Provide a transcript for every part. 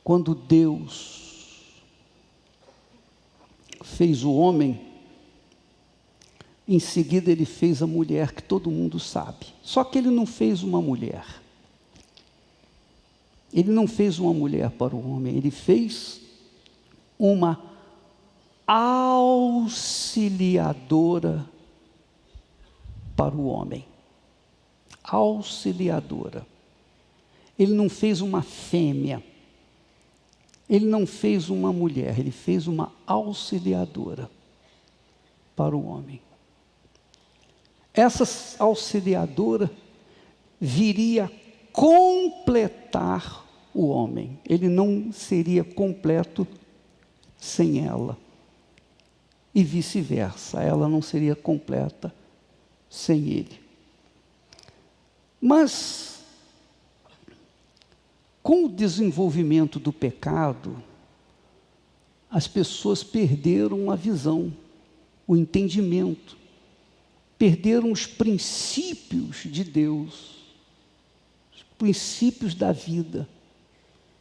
Quando Deus fez o homem, em seguida ele fez a mulher, que todo mundo sabe. Só que ele não fez uma mulher. Ele não fez uma mulher para o homem, ele fez uma auxiliadora para o homem. Auxiliadora. Ele não fez uma fêmea. Ele não fez uma mulher, ele fez uma auxiliadora para o homem. Essa auxiliadora viria completar o homem. Ele não seria completo sem ela. E vice-versa, ela não seria completa sem ele. Mas, com o desenvolvimento do pecado, as pessoas perderam a visão, o entendimento, perderam os princípios de Deus, os princípios da vida.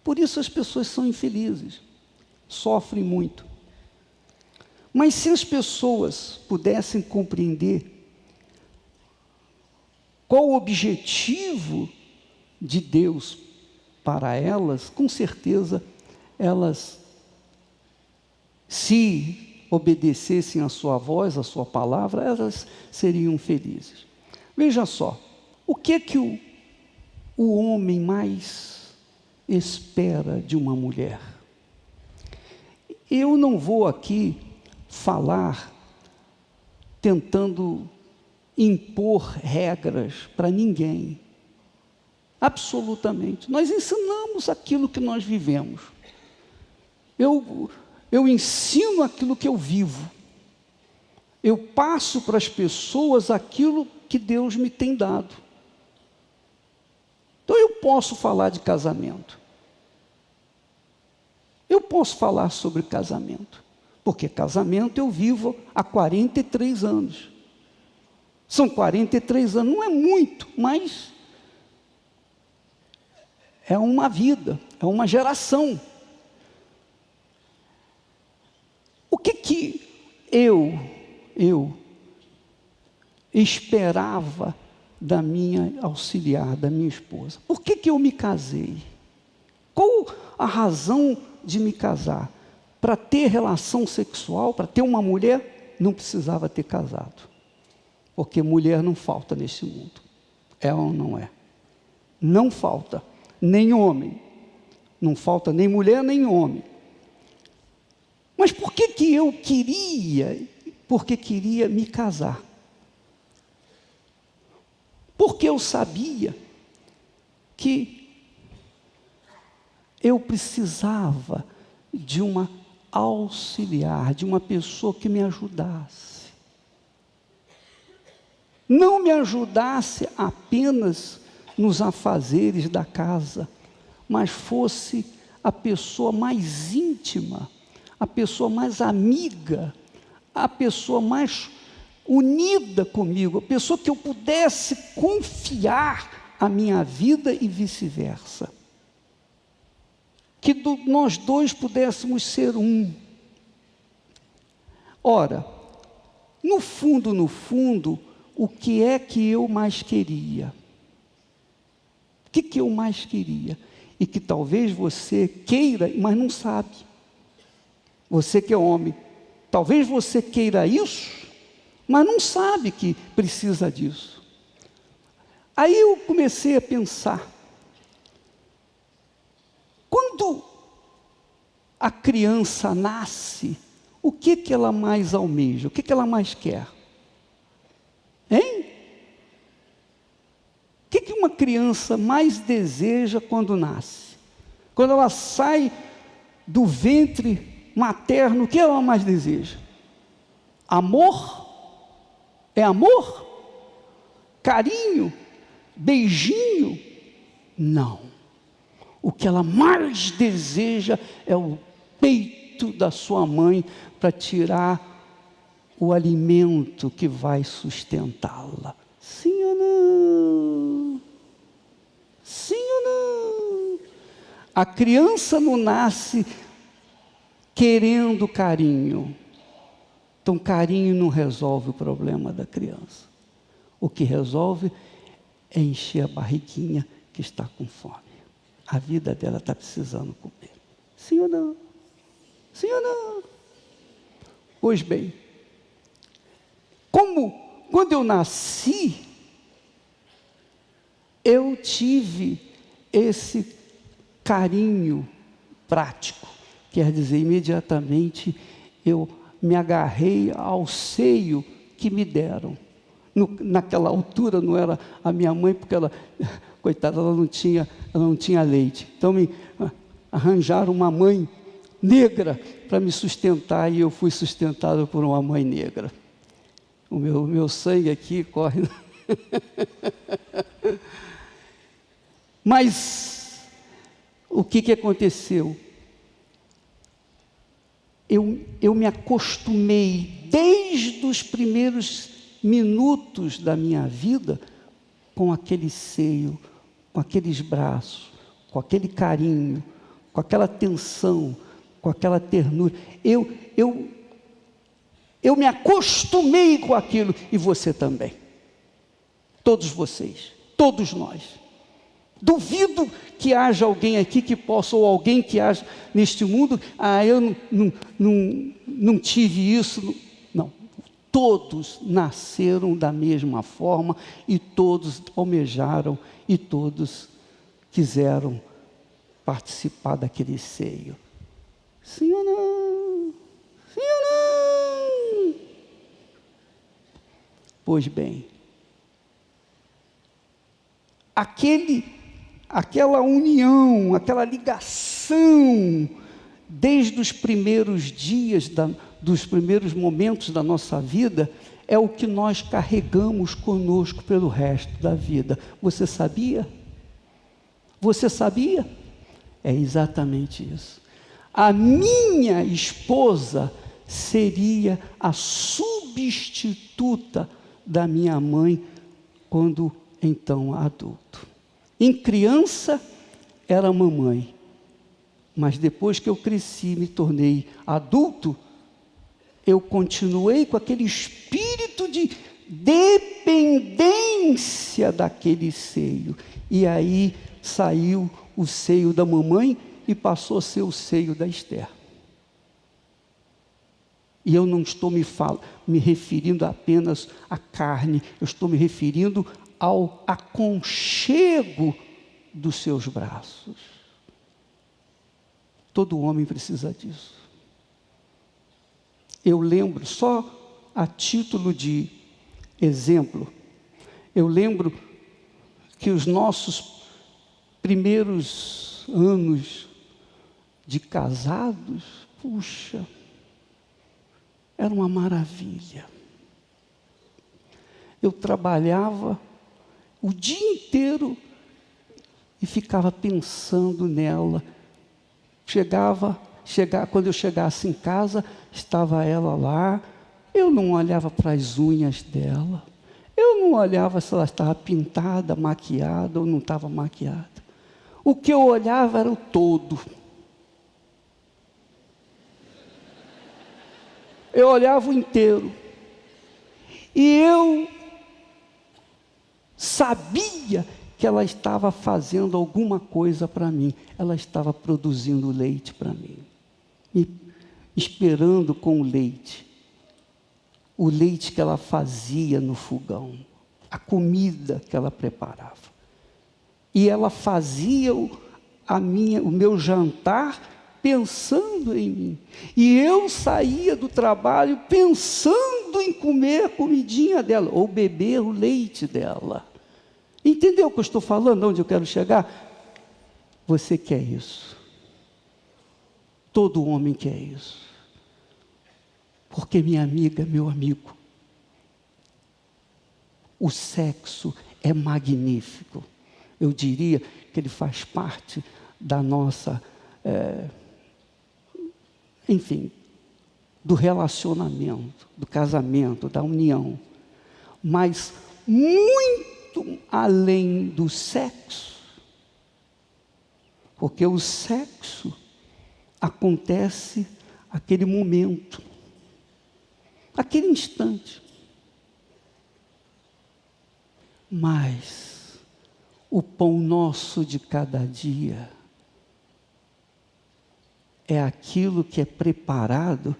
Por isso as pessoas são infelizes, sofrem muito. Mas se as pessoas pudessem compreender qual o objetivo de Deus para elas, com certeza elas, se obedecessem a sua voz, a sua palavra, elas seriam felizes. Veja só, o que é que o homem mais espera de uma mulher? Eu não vou aqui falar tentando impor regras para ninguém. Absolutamente. Nós ensinamos aquilo que nós vivemos. Eu ensino aquilo que eu vivo. Eu passo para as pessoas aquilo que Deus me tem dado. Então eu posso falar de casamento. Eu posso falar sobre casamento. Porque casamento eu vivo há 43 anos. São 43 anos, não é muito, mas é uma vida, é uma geração. O que eu esperava da minha auxiliar, da minha esposa? Por que eu me casei? Qual a razão de me casar? Para ter relação sexual, para ter uma mulher, não precisava ter casado. Porque mulher não falta nesse mundo. É ou não é? Não falta. Nem homem. Não falta nem mulher, nem homem. Mas por que eu queria? Porque queria me casar. Porque eu sabia que eu precisava de uma auxiliar, de uma pessoa que me ajudasse. Não me ajudasse apenas nos afazeres da casa, mas fosse a pessoa mais íntima, a pessoa mais amiga, a pessoa mais unida comigo, a pessoa que eu pudesse confiar a minha vida e vice-versa. Que nós dois pudéssemos ser um. Ora, no fundo, o que é que eu mais queria? O que eu mais queria? E que talvez você queira, mas não sabe. Você que é homem, talvez você queira isso, mas não sabe que precisa disso. Aí eu comecei a pensar, quando a criança nasce, o que ela mais almeja? O que ela mais quer? Hein? O que uma criança mais deseja quando nasce? Quando ela sai do ventre materno, o que ela mais deseja? Amor? É amor? Carinho? Beijinho? Não. O que ela mais deseja é o peito da sua mãe para tirar o alimento que vai sustentá-la. Sim ou não? Sim ou não? A criança não nasce querendo carinho. Então, carinho não resolve o problema da criança. O que resolve é encher a barriguinha que está com fome. A vida dela está precisando comer. Sim ou não? Sim ou não? Pois bem, quando eu nasci, eu tive esse carinho prático. Quer dizer, imediatamente eu me agarrei ao seio que me deram. Naquela altura não era a minha mãe, porque ela, coitada, ela não tinha leite. Então me arranjaram uma mãe negra para me sustentar, e eu fui sustentado por uma mãe negra. O meu sangue aqui corre. Mas o que aconteceu? Eu me acostumei desde os primeiros minutos da minha vida com aquele seio, com aqueles braços, com aquele carinho, com aquela atenção, com aquela ternura. Eu me acostumei com aquilo, e você também. Todos vocês, todos nós. Duvido que haja alguém aqui que possa, ou alguém que haja neste mundo, eu não tive isso. Não, todos nasceram da mesma forma, e todos almejaram, e todos quiseram participar daquele seio. Sim ou não? Sim ou não? Pois bem, aquela união, aquela ligação, desde os primeiros dias, dos primeiros momentos da nossa vida, é o que nós carregamos conosco pelo resto da vida. Você sabia? Você sabia? É exatamente isso. A minha esposa seria a substituta da minha mãe, quando então adulto. Em criança era mamãe, mas depois que eu cresci, me tornei adulto, eu continuei com aquele espírito de dependência daquele seio, e aí saiu o seio da mamãe e passou a ser o seio da Esther. E eu não estou me referindo apenas à carne, eu estou me referindo ao aconchego dos seus braços. Todo homem precisa disso. Eu lembro, só a título de exemplo, eu lembro que os nossos primeiros anos de casados, puxa, era uma maravilha. Eu trabalhava o dia inteiro e ficava pensando nela. Quando eu chegasse em casa, estava ela lá. Eu não olhava para as unhas dela. Eu não olhava se ela estava pintada, maquiada ou não estava maquiada. O que eu olhava era o todo. Eu olhava o inteiro. E eu sabia que ela estava fazendo alguma coisa para mim. Ela estava produzindo leite para mim. Me esperando com o leite. O leite que ela fazia no fogão. A comida que ela preparava. E ela fazia o meu jantar pensando em mim. E eu saía do trabalho pensando em comer a comidinha dela, ou beber o leite dela. Entendeu o que eu estou falando, onde eu quero chegar? Você quer isso. Todo homem quer isso. Porque, minha amiga, meu amigo, o sexo é magnífico. Eu diria que ele faz parte da nossa, do relacionamento, do casamento, da união. Mas muito além do sexo, Porque o sexo acontece aquele momento, aquele instante. Mas o pão nosso de cada dia é aquilo que é preparado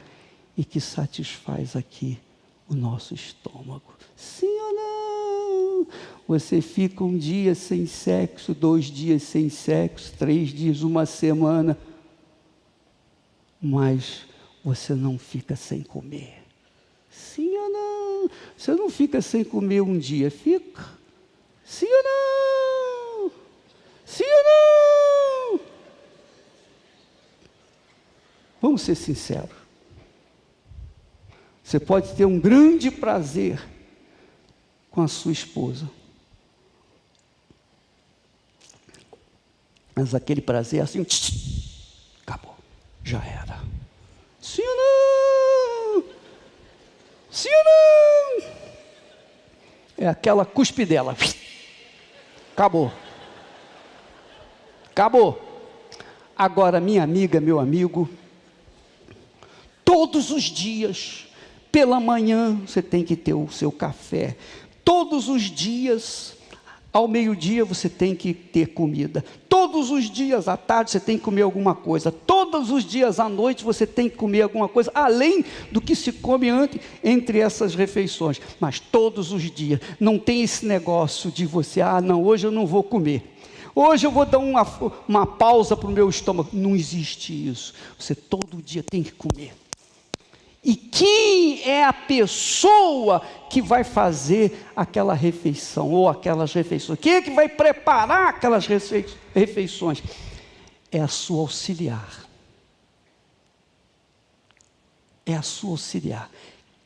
e que satisfaz aqui o nosso estômago. Sim ou não? Você fica um dia sem sexo, 2 dias sem sexo, 3 dias, uma semana, mas você não fica sem comer. Sim ou não? Você não fica sem comer um dia, fica? Sim ou não? Sim ou não? Vamos ser sinceros. Você pode ter um grande prazer com a sua esposa, mas aquele prazer assim, acabou, já era. Sim ou não? Sim ou não? É aquela cuspidela, acabou. Acabou. Agora, minha amiga, meu amigo, todos os dias, pela manhã, você tem que ter o seu café. Todos os dias, ao meio-dia, você tem que ter comida. Todos os dias, à tarde, você tem que comer alguma coisa. Todos os dias, à noite, você tem que comer alguma coisa, além do que se come entre essas refeições. Mas todos os dias, não tem esse negócio de você, não, hoje eu não vou comer. Hoje eu vou dar uma pausa para o meu estômago. Não existe isso. Você todo dia tem que comer. E quem é a pessoa que vai fazer aquela refeição, ou aquelas refeições? Quem é que vai preparar aquelas refeições? É a sua auxiliar. É a sua auxiliar,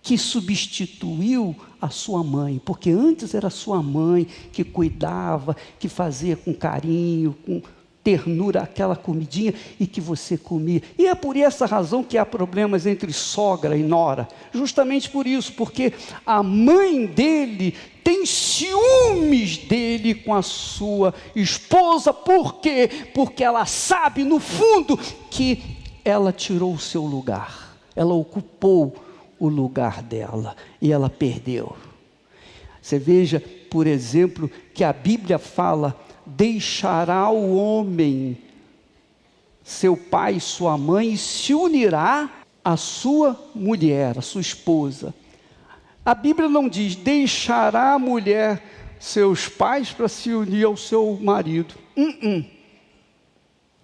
que substituiu a sua mãe, porque antes era a sua mãe que cuidava, que fazia com carinho, com ternura aquela comidinha e que você comia. E é por essa razão que há problemas entre sogra e nora, justamente por isso, porque a mãe dele tem ciúmes dele com a sua esposa. Por quê? Porque ela sabe no fundo que ela tirou o seu lugar, ela ocupou o lugar dela e ela perdeu. Você veja, por exemplo, que a Bíblia fala: deixará o homem seu pai e sua mãe e se unirá à sua mulher, à sua esposa. A Bíblia não diz: deixará a mulher seus pais para se unir ao seu marido.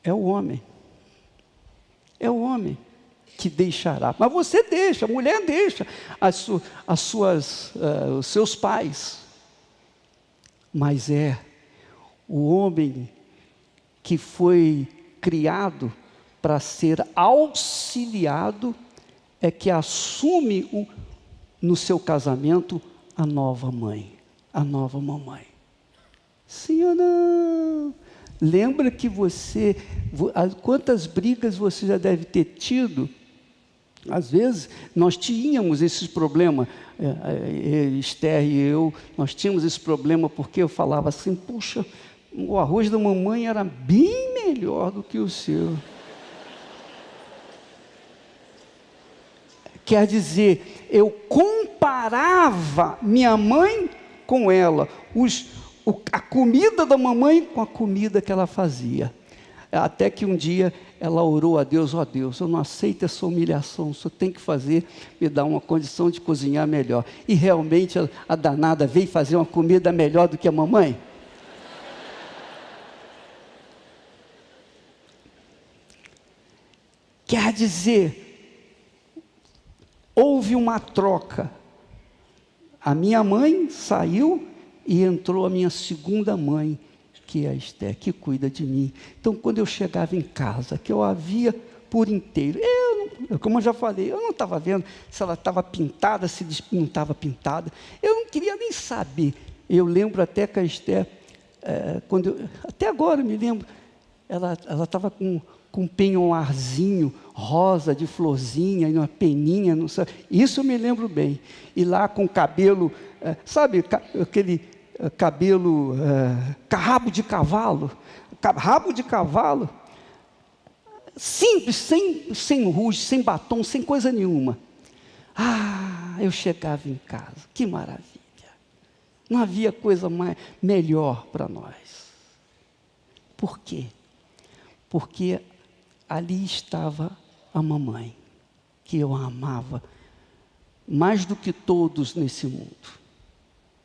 É o homem. É o homem que deixará. Mas você deixa, a mulher deixa os seus pais. Mas é o homem que foi criado para ser auxiliado, é que assume no seu casamento a nova mãe, a nova mamãe. Sim ou não? Lembra que quantas brigas você já deve ter tido? Às vezes, nós tínhamos esses problemas, Esther e eu, nós tínhamos esse problema porque eu falava assim: puxa, o arroz da mamãe era bem melhor do que o seu. Quer dizer, eu comparava minha mãe com ela, a comida da mamãe com a comida que ela fazia. Até que um dia ela orou a Deus: ó Deus, eu não aceito essa humilhação, o Senhor tem que me dar uma condição de cozinhar melhor. E realmente a danada veio fazer uma comida melhor do que a mamãe. Quer dizer, houve uma troca. A minha mãe saiu e entrou a minha segunda mãe, que é a Esther, que cuida de mim. Então, quando eu chegava em casa, que eu a via por inteiro, como eu já falei, eu não estava vendo se ela estava pintada, se não estava pintada, eu não queria nem saber. Eu lembro até que a Esther, até agora eu me lembro, ela estava com um penhoarzinho rosa de florzinha e uma peninha, não sei, isso eu me lembro bem. E lá com o cabelo, sabe, aquele cabelo, rabo de cavalo, simples, sem ruge, sem batom, sem coisa nenhuma. Eu chegava em casa, que maravilha. Não havia coisa melhor para nós. Por quê? Porque ali estava a mamãe, que eu amava mais do que todos nesse mundo.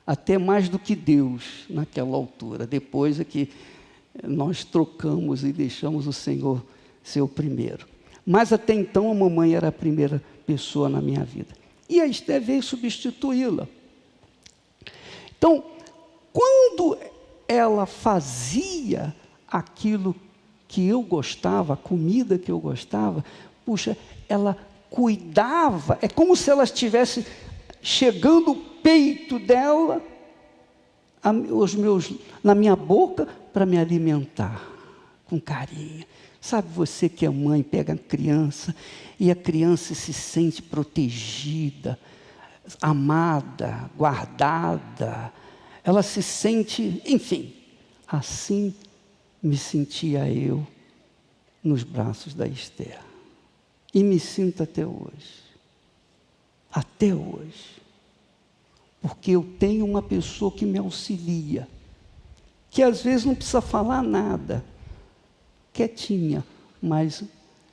Até mais do que Deus naquela altura. Depois é que nós trocamos e deixamos o Senhor ser o primeiro. Mas até então a mamãe era a primeira pessoa na minha vida. E a Esther veio substituí-la. Então, quando ela fazia aquilo que eu gostava, a comida que eu gostava, puxa, ela cuidava, é como se ela estivesse chegando o peito dela na minha boca para me alimentar com carinho. Sabe você que é mãe, pega a criança e a criança se sente protegida, amada, guardada, ela se sente, enfim, assim me sentia eu nos braços da Esther. E me sinto até hoje. Até hoje. Porque eu tenho uma pessoa que me auxilia, que às vezes não precisa falar nada, quietinha, mas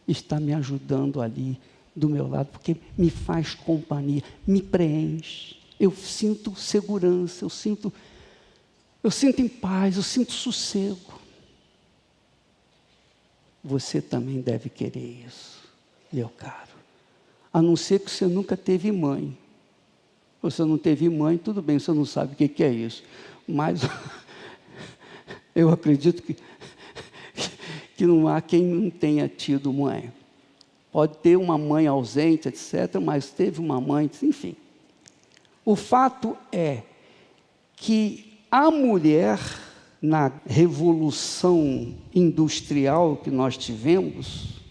está me ajudando ali do meu lado, porque me faz companhia, me preenche. Eu sinto segurança, eu sinto em paz, eu sinto sossego. Você também deve querer isso, meu caro. A não ser que você nunca teve mãe. Você não teve mãe, tudo bem, você não sabe o que é isso. Mas eu acredito que não há quem não tenha tido mãe. Pode ter uma mãe ausente, etc., mas teve uma mãe, enfim. O fato é que a mulher, na revolução industrial que nós tivemos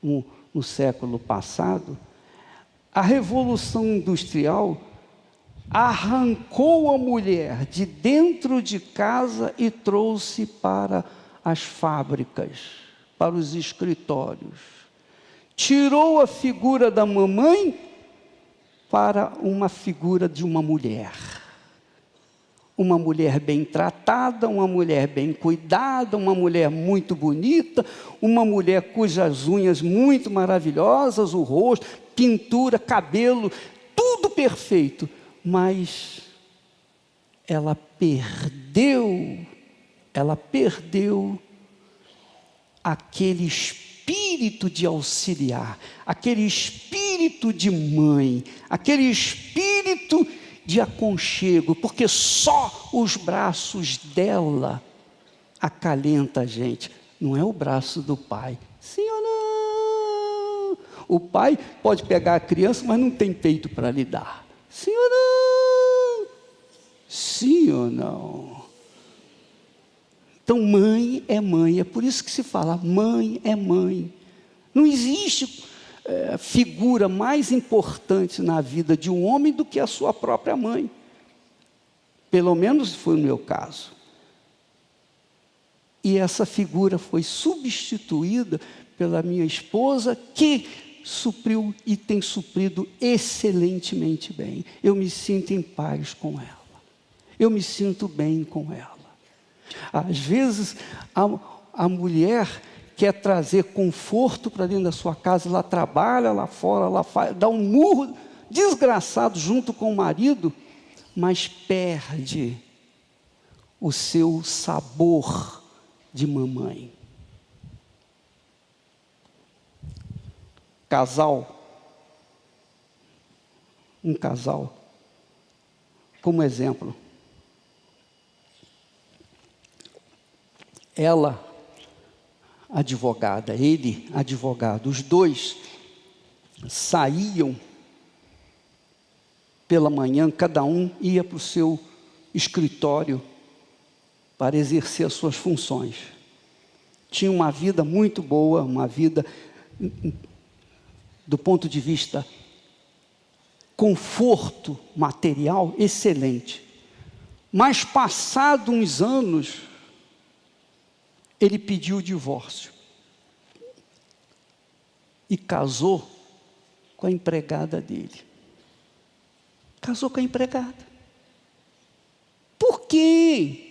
no século passado, a revolução industrial arrancou a mulher de dentro de casa e trouxe para as fábricas, para os escritórios. Tirou a figura da mamãe para uma figura de uma mulher. Uma mulher bem tratada, uma mulher bem cuidada, uma mulher muito bonita, uma mulher cujas unhas muito maravilhosas, o rosto, pintura, cabelo, tudo perfeito. Mas ela perdeu aquele espírito de auxiliar, aquele espírito de mãe, aquele espírito de aconchego, porque só os braços dela acalenta a gente, não é o braço do pai. Sim ou não? O pai pode pegar a criança, mas não tem peito para lhe dar. Sim ou não? Sim ou não? Então, mãe, é por isso que se fala, mãe é mãe. Não existe figura mais importante na vida de um homem do que a sua própria mãe. Pelo menos foi o meu caso. E essa figura foi substituída pela minha esposa, que supriu e tem suprido excelentemente bem. Eu me sinto em paz com ela. Eu me sinto bem com ela. Às vezes, a mulher quer trazer conforto para dentro da sua casa, ela trabalha lá fora, ela dá um murro desgraçado junto com o marido, mas perde o seu sabor de mamãe. Um casal, como exemplo, ela advogada, ele advogado, os dois saíam pela manhã, cada um ia para o seu escritório para exercer as suas funções. Tinha uma vida muito boa, uma vida do ponto de vista conforto material excelente. Mas passados uns anos, ele pediu o divórcio. e casou com a empregada dele. Casou com a empregada. Por quê?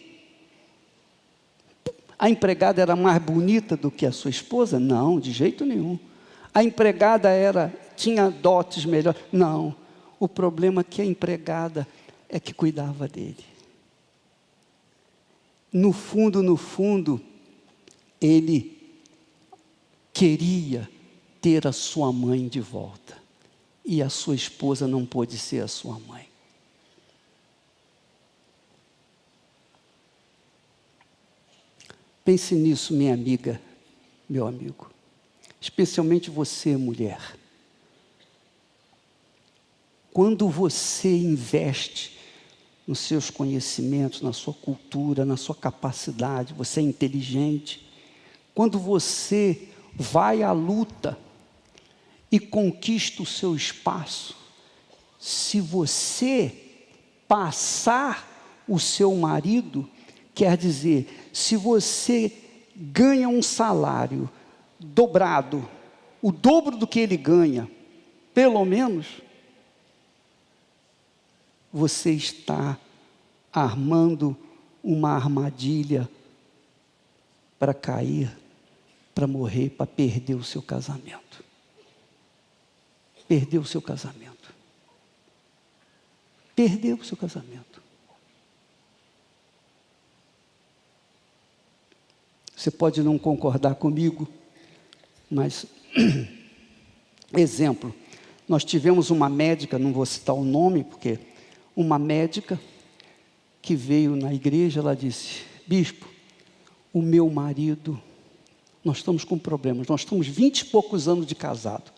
A empregada era mais bonita do que a sua esposa? Não, de jeito nenhum. A empregada tinha dotes melhores? Não. O problema é que a empregada é que cuidava dele. No fundo, ele queria ter a sua mãe de volta. E a sua esposa não pôde ser a sua mãe. Pense nisso, minha amiga, meu amigo. Especialmente você, mulher. Quando você investe nos seus conhecimentos, na sua cultura, na sua capacidade, você é inteligente. Quando você vai à luta e conquista o seu espaço, se você passar o seu marido, quer dizer, se você ganha um salário dobrado, o dobro do que ele ganha, pelo menos, você está armando uma armadilha para cair, para morrer, para perder o seu casamento. Perdeu o seu casamento. Perdeu o seu casamento. Você pode não concordar comigo, mas, exemplo, nós tivemos uma médica, não vou citar o nome, porque uma médica que veio na igreja, ela disse: bispo, o meu marido, nós estamos com problemas, nós estamos 20 e poucos anos de casado.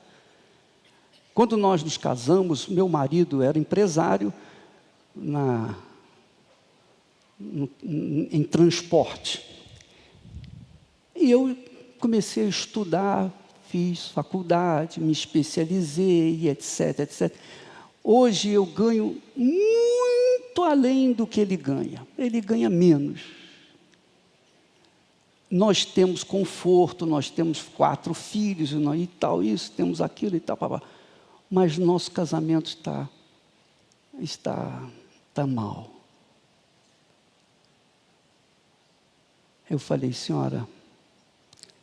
Quando nós nos casamos, meu marido era empresário em transporte. E eu comecei a estudar, fiz faculdade, me especializei, etc, etc. Hoje eu ganho muito além do que ele ganha. Ele ganha menos. Nós temos conforto, nós temos 4 filhos e tal, isso, temos aquilo e tal, papá. Mas nosso casamento está mal. Eu falei: senhora,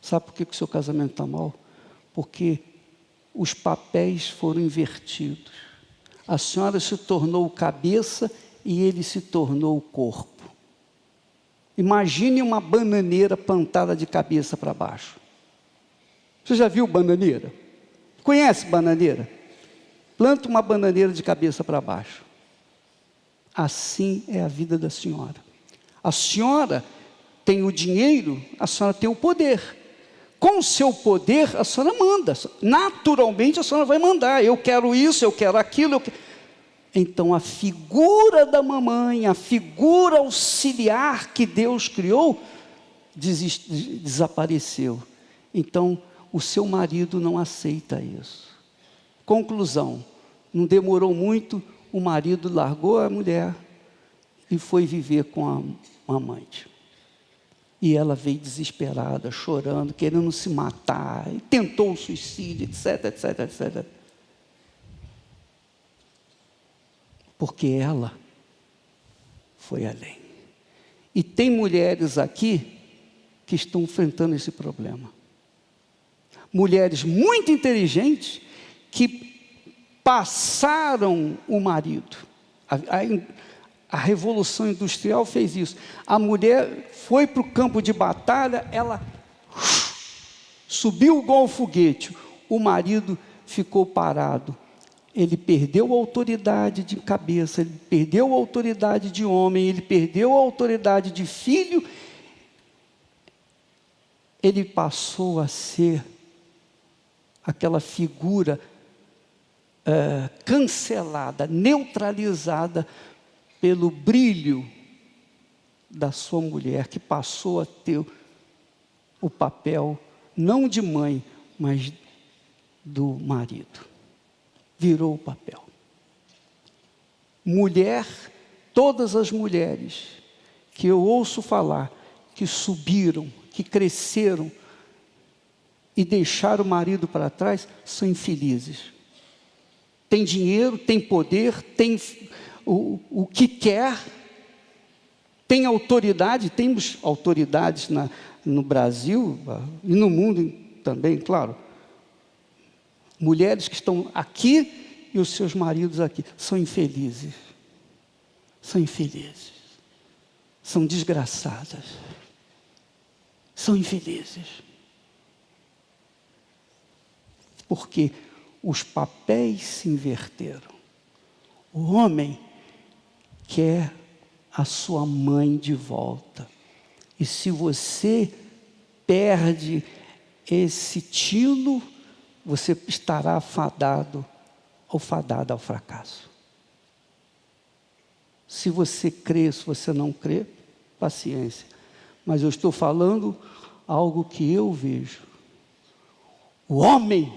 sabe por que o seu casamento está mal? Porque os papéis foram invertidos. A senhora se tornou o cabeça e ele se tornou o corpo. Imagine uma bananeira plantada de cabeça para baixo. Você já viu bananeira? Conhece bananeira? Planta uma bananeira de cabeça para baixo. Assim é a vida da senhora. A senhora tem o dinheiro, a senhora tem o poder. Com o seu poder, a senhora manda. Naturalmente, a senhora vai mandar. Eu quero isso, eu quero aquilo. Então, a figura da mamãe, a figura auxiliar que Deus criou, desapareceu. Então, o seu marido não aceita isso. Conclusão: não demorou muito, o marido largou a mulher e foi viver com a amante. E ela veio desesperada, chorando, querendo se matar, e tentou o suicídio, etc, etc, etc. Porque ela foi além. E tem mulheres aqui que estão enfrentando esse problema. Mulheres muito inteligentes que passaram o marido. A Revolução Industrial fez isso. A mulher foi para o campo de batalha, ela subiu igual o foguete. O marido ficou parado. Ele perdeu a autoridade de cabeça, ele perdeu a autoridade de homem, ele perdeu a autoridade de filho. Ele passou a ser aquela figura cancelada, neutralizada pelo brilho da sua mulher, que passou a ter o papel, não de mãe, mas do marido. Virou o papel. Mulher, todas as mulheres que eu ouço falar, que subiram, que cresceram, e deixar o marido para trás são infelizes. Tem dinheiro, tem poder, tem o que quer, tem autoridade, temos autoridades no Brasil e no mundo também, claro. Mulheres que estão aqui e os seus maridos aqui são infelizes. São infelizes. São desgraçadas. São infelizes. Porque os papéis se inverteram. O homem quer a sua mãe de volta. E se você perde esse tino, você estará fadado ou fadada ao fracasso. Se você crê, se você não crê, paciência. Mas eu estou falando algo que eu vejo. O homem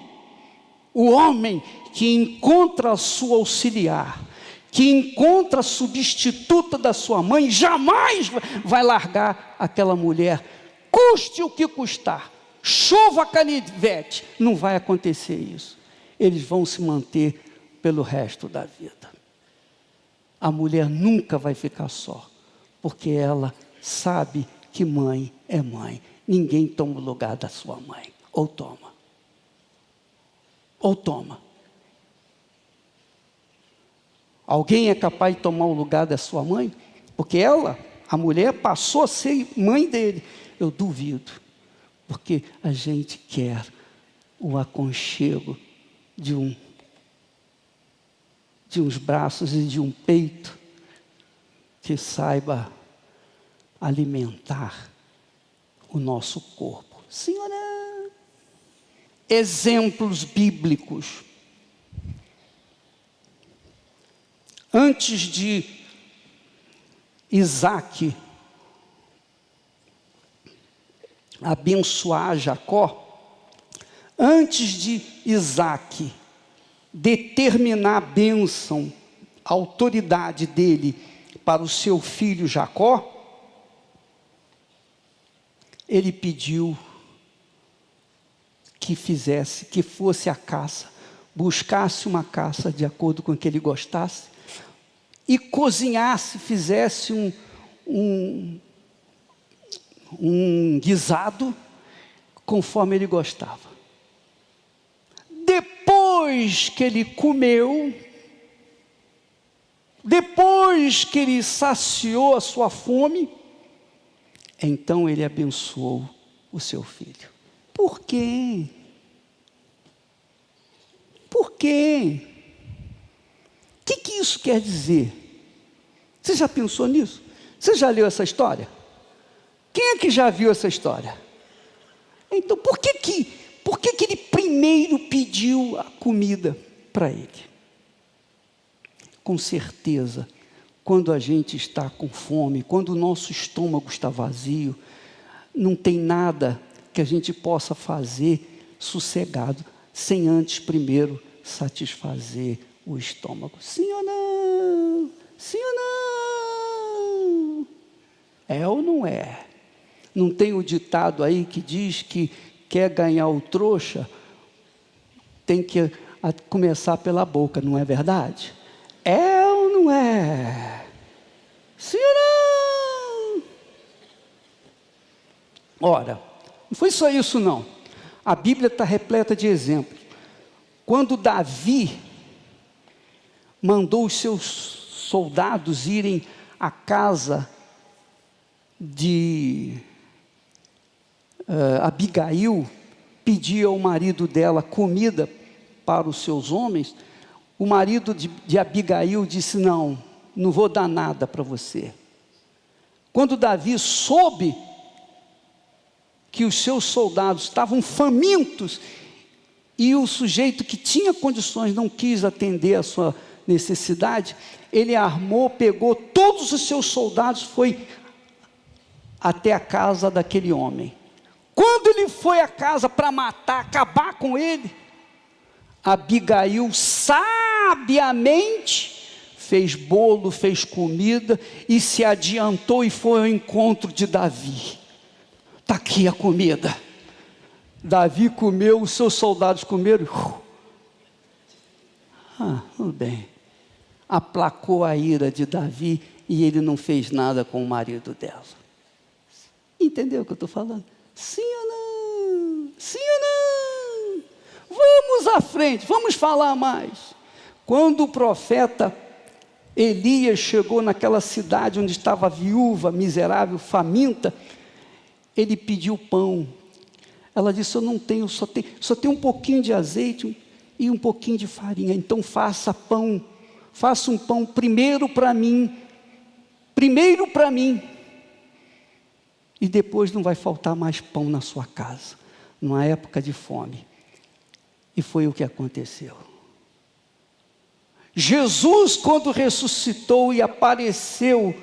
que encontra a sua auxiliar, que encontra a substituta da sua mãe, jamais vai largar aquela mulher, custe o que custar, chova canivete, não vai acontecer isso. Eles vão se manter pelo resto da vida. A mulher nunca vai ficar só, porque ela sabe que mãe é mãe. Ninguém toma o lugar da sua mãe, ou toma. Ou toma. Alguém é capaz de tomar o lugar da sua mãe? Porque ela, a mulher, passou a ser mãe dele. Eu duvido. Porque a gente quer o aconchego de uns braços e de um peito que saiba alimentar o nosso corpo. Senhora, exemplos bíblicos. Antes de Isaac abençoar Jacó, antes de Isaac determinar a bênção, a autoridade dele para o seu filho Jacó, ele pediu que fosse a caça, buscasse uma caça de acordo com o que ele gostasse, e cozinhasse, fizesse um guisado, conforme ele gostava. Depois que ele comeu, depois que ele saciou a sua fome, então ele abençoou o seu filho. Por quê? Por quê? O que isso quer dizer? Você já pensou nisso? Você já leu essa história? Quem é que já viu essa história? Então, por que ele primeiro pediu a comida para ele? Com certeza, quando a gente está com fome, quando o nosso estômago está vazio, não tem nada que a gente possa fazer sossegado, sem antes primeiro satisfazer o estômago. Sim ou não? Sim ou não? É ou não é? Não tem o ditado aí que diz que quer ganhar o trouxa, tem que começar pela boca, não é verdade? É ou não é? Sim ou não? Ora, não foi só isso não. A Bíblia está repleta de exemplos. Quando Davi mandou os seus soldados irem à casa de Abigail, pedir ao marido dela comida para os seus homens, o marido de Abigail disse: não vou dar nada para você. Quando Davi soube que os seus soldados estavam famintos, e o sujeito que tinha condições não quis atender a sua necessidade, ele armou, pegou todos os seus soldados, foi até a casa daquele homem. Quando ele foi à casa para matar, acabar com ele, Abigail sabiamente fez bolo, fez comida e se adiantou e foi ao encontro de Davi. Está aqui a comida. Davi comeu, os seus soldados comeram. Tudo bem. Aplacou a ira de Davi e ele não fez nada com o marido dela. Entendeu o que eu estou falando? Sim ou não? Sim ou não? Vamos à frente, vamos falar mais. Quando o profeta Elias chegou naquela cidade onde estava a viúva, miserável, faminta, ele pediu pão. Ela disse: eu não tenho, só tenho um pouquinho de azeite e um pouquinho de farinha. Então faça pão, faça um pão primeiro para mim, e depois não vai faltar mais pão na sua casa, numa época de fome. E foi o que aconteceu. Jesus, quando ressuscitou e apareceu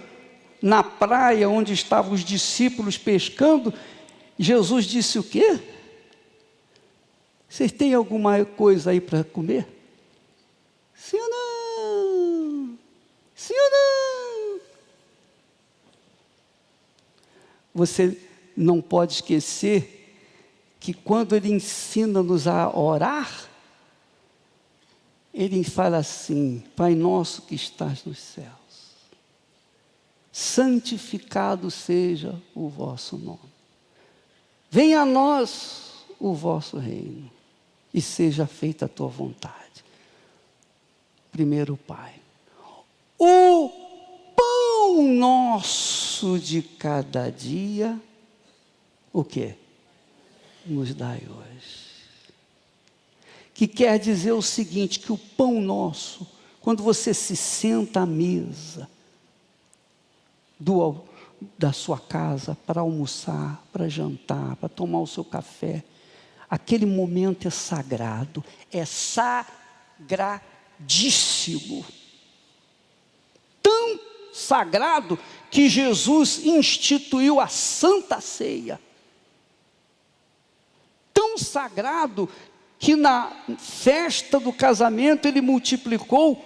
na praia onde estavam os discípulos pescando, Jesus disse o quê? Vocês têm alguma coisa aí para comer? Sim ou não? Sim ou não? Você não pode esquecer que quando Ele ensina-nos a orar, Ele fala assim: Pai nosso que estás nos céus, santificado seja o vosso nome. Venha a nós o vosso reino e seja feita a tua vontade. Primeiro, Pai, o pão nosso de cada dia, o quê? Nos dai hoje. Que quer dizer o seguinte, que o pão nosso, quando você se senta à mesa da sua casa para almoçar, para jantar, para tomar o seu café, aquele momento é sagrado, é sagradíssimo. Tão sagrado que Jesus instituiu a Santa Ceia. Tão sagrado que na festa do casamento Ele multiplicou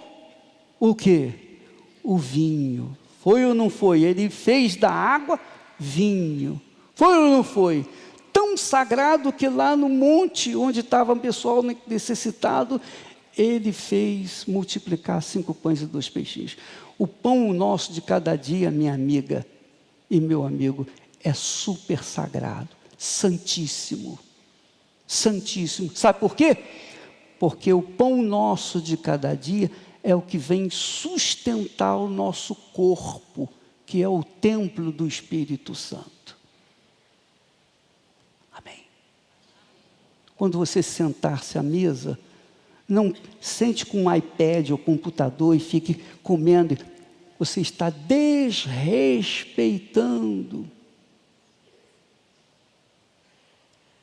o quê? O vinho. Foi ou não foi? Ele fez da água vinho. Foi ou não foi? Tão sagrado que lá no monte onde estava o pessoal necessitado, Ele fez multiplicar 5 pães e 2 peixinhos. O pão nosso de cada dia, minha amiga e meu amigo, é super sagrado, santíssimo. Santíssimo. Sabe por quê? Porque o pão nosso de cada dia é o que vem sustentar o nosso corpo, que é o templo do Espírito Santo. Amém. Quando você sentar-se à mesa, não sente com um iPad ou computador e fique comendo. Você está desrespeitando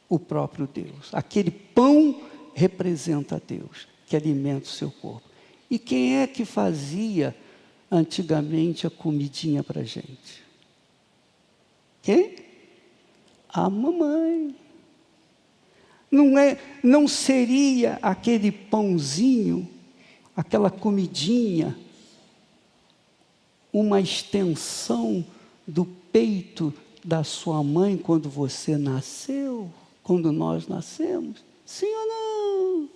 o próprio Deus. Aquele pão representa Deus, que alimenta o seu corpo. E quem é que fazia antigamente a comidinha para a gente? Quem? A mamãe. Não seria aquele pãozinho, aquela comidinha, uma extensão do peito da sua mãe quando você nasceu? Quando nós nascemos? Sim ou não?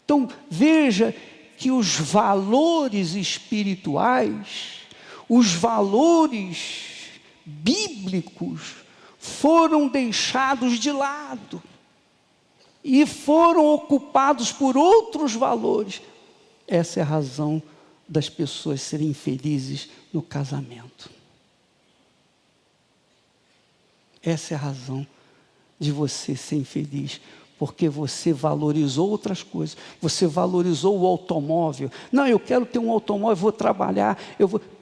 Então, veja que os valores espirituais, os valores bíblicos, foram deixados de lado e foram ocupados por outros valores. Essa é a razão das pessoas serem infelizes no casamento. Essa é a razão de você ser infeliz, porque você valorizou outras coisas, você valorizou o automóvel. Não, eu quero ter um automóvel, vou trabalhar,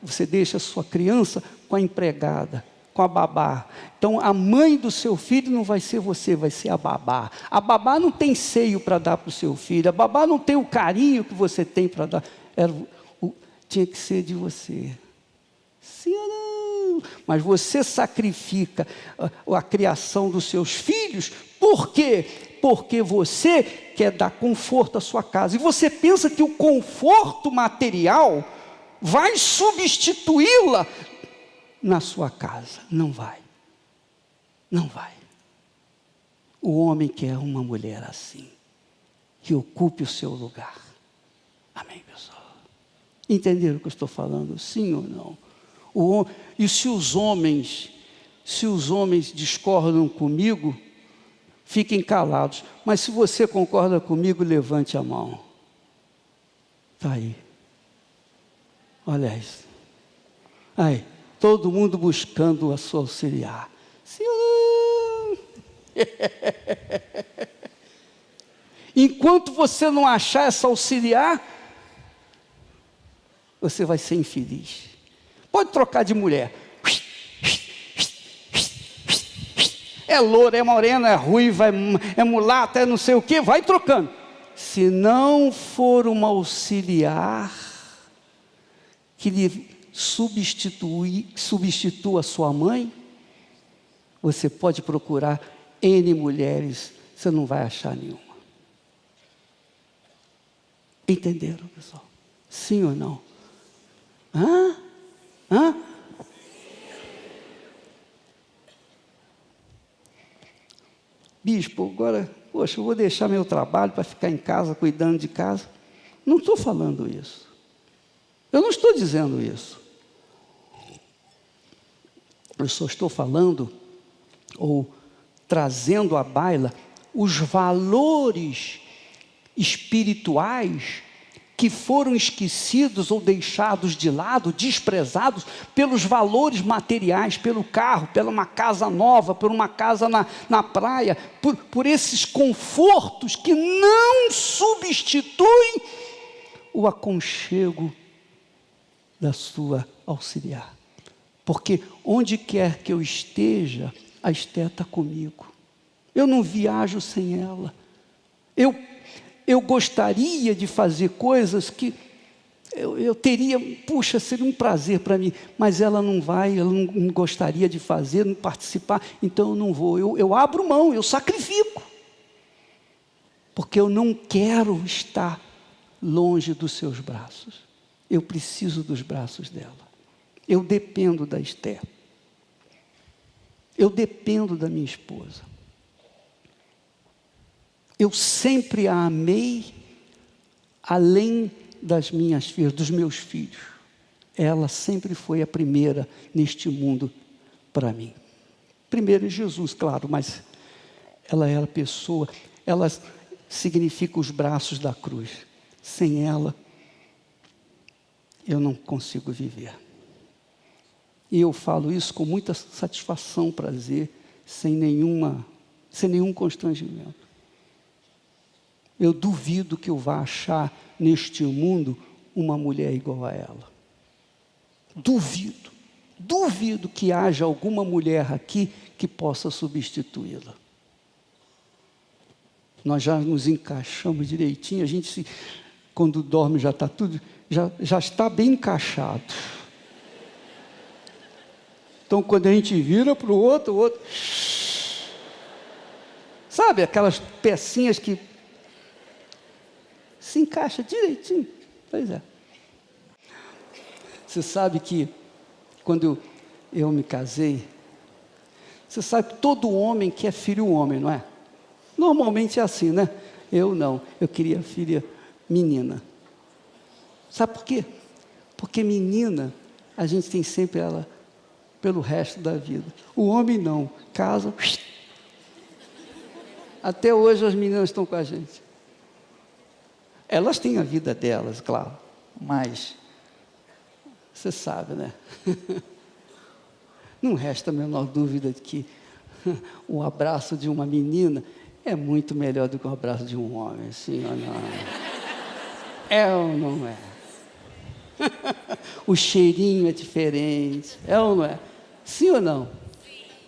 você deixa a sua criança com a empregada, com a babá. Então a mãe do seu filho não vai ser você, vai ser a babá. A babá não tem seio para dar para o seu filho, a babá não tem o carinho que você tem para dar, tinha que ser de você. Sim ou não? Mas você sacrifica a criação dos seus filhos, por quê? Porque você quer dar conforto à sua casa, e você pensa que o conforto material vai substituí-la na sua casa. Não vai. Não vai. O homem quer uma mulher assim, que ocupe o seu lugar. Amém, pessoal? Entenderam o que eu estou falando? Sim ou não? E se os homens discordam comigo, fiquem calados. Mas se você concorda comigo, levante a mão. Está aí. Olha isso. Aí, todo mundo buscando a sua auxiliar. Sim ou não? Enquanto você não achar essa auxiliar, você vai ser infeliz. Pode trocar de mulher. É loura, é morena, é ruiva, é mulata, é não sei o quê, vai trocando. Se não for uma auxiliar que lhe substitua a sua mãe, você pode procurar N mulheres, você não vai achar nenhuma. Entenderam, pessoal? Sim ou não? Hã? Bispo, agora, poxa, eu vou deixar meu trabalho para ficar em casa, cuidando de casa. Não estou falando isso. Eu não estou dizendo isso. Eu só estou falando, ou trazendo à baila, os valores espirituais que foram esquecidos ou deixados de lado, desprezados pelos valores materiais, pelo carro, pela uma casa nova, por uma casa na praia, por esses confortos que não substituem o aconchego da sua auxiliar. Porque onde quer que eu esteja, a Esté está comigo. Eu não viajo sem ela. Eu gostaria de fazer coisas que eu teria, puxa, seria um prazer para mim, mas ela não vai, ela não gostaria de fazer, não participar, então eu não vou. Eu abro mão, eu sacrifico, porque eu não quero estar longe dos seus braços. Eu preciso dos braços dela. Eu dependo da Esté. Eu dependo da minha esposa. Eu sempre a amei além das minhas filhas, dos meus filhos. Ela sempre foi a primeira neste mundo para mim. Primeiro Jesus, claro, mas ela é a pessoa, ela significa os braços da cruz. Sem ela, eu não consigo viver. E eu falo isso com muita satisfação, prazer, sem nenhum constrangimento. Eu duvido que eu vá achar neste mundo uma mulher igual a ela. Duvido que haja alguma mulher aqui que possa substituí-la. Nós já nos encaixamos direitinho, a gente quando dorme já está tudo, já está bem encaixado. Então quando a gente vira para o outro, sabe aquelas pecinhas que se encaixa direitinho. Pois é. Você sabe que quando eu me casei, você sabe que todo homem quer filho homem, não é? Normalmente é assim, né? Eu não, eu queria filha menina. Sabe por quê? Porque menina, a gente tem sempre ela pelo resto da vida. O homem não, casa. Até hoje as meninas estão com a gente. Elas têm a vida delas, claro, mas você sabe, né? Não resta a menor dúvida de que o abraço de uma menina é muito melhor do que o abraço de um homem, sim ou não? É ou não é? O cheirinho é diferente, é ou não é? Sim ou não?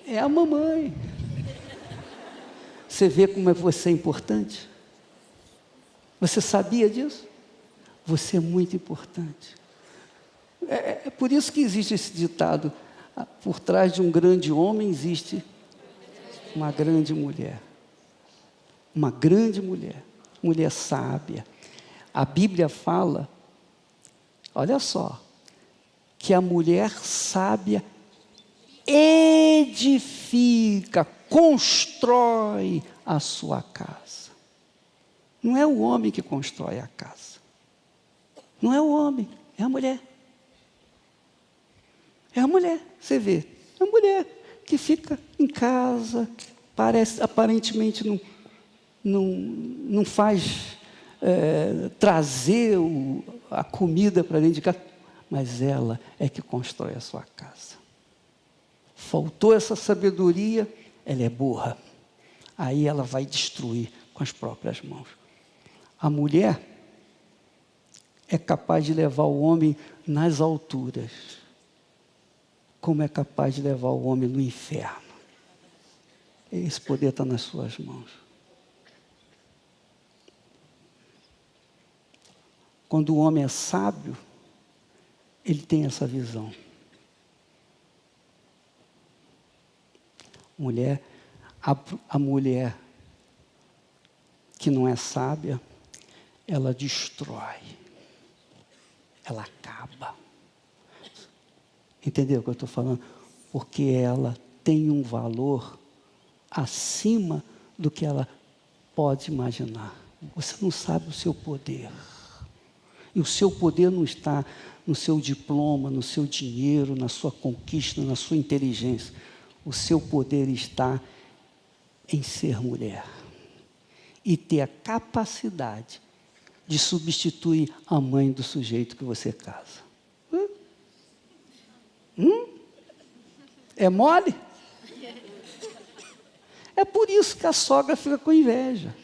É a mamãe. Você vê como você é importante? Você sabia disso? Você é muito importante. É por isso que existe esse ditado: por trás de um grande homem existe uma grande mulher. Uma grande mulher, mulher sábia. A Bíblia fala, olha só, que a mulher sábia edifica, constrói a sua casa. Não é o homem que constrói a casa. Não é o homem, é a mulher. É a mulher, você vê. É a mulher que fica em casa, parece, aparentemente não faz trazer a comida para dentro de casa, mas ela é que constrói a sua casa. Faltou essa sabedoria, ela é burra. Aí ela vai destruir com as próprias mãos. A mulher é capaz de levar o homem nas alturas, como é capaz de levar o homem no inferno. Esse poder está nas suas mãos. Quando o homem é sábio, ele tem essa visão. A mulher que não é sábia, ela destrói, ela acaba. Entendeu o que eu estou falando? Porque ela tem um valor acima do que ela pode imaginar. Você não sabe o seu poder. E o seu poder não está no seu diploma, no seu dinheiro, na sua conquista, na sua inteligência. O seu poder está em ser mulher. E ter a capacidade de substituir a mãe do sujeito que você casa. É mole? É por isso que a sogra fica com inveja.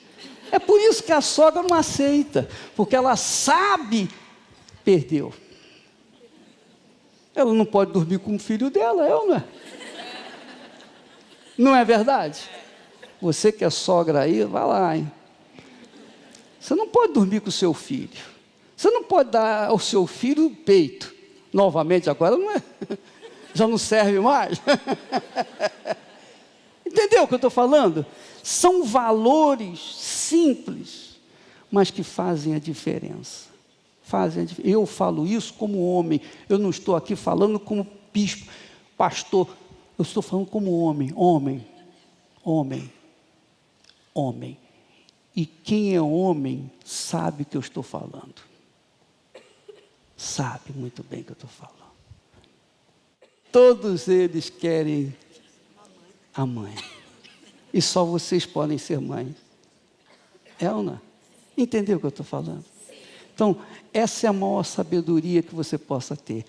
É por isso que a sogra não aceita, porque ela sabe, perdeu. Ela não pode dormir com o filho dela, não é? Não é verdade? Você que é sogra aí, vai lá, hein? Você não pode dormir com o seu filho. Você não pode dar ao seu filho peito. Novamente, agora não é. Já não serve mais. Entendeu o que eu estou falando? São valores simples, mas que fazem a diferença. Eu falo isso como homem. Eu não estou aqui falando como bispo, pastor. Eu estou falando como homem. E quem é homem sabe o que eu estou falando. Sabe muito bem o que eu estou falando. Todos eles querem a mãe. E só vocês podem ser mães. É ou não? Entendeu o que eu estou falando? Então, essa é a maior sabedoria que você possa ter.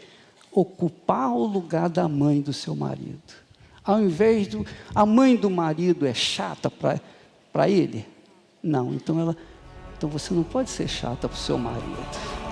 Ocupar o lugar da mãe do seu marido. Ao invés de... A mãe do marido é chata para ele? Não, então você não pode ser chata para o seu marido.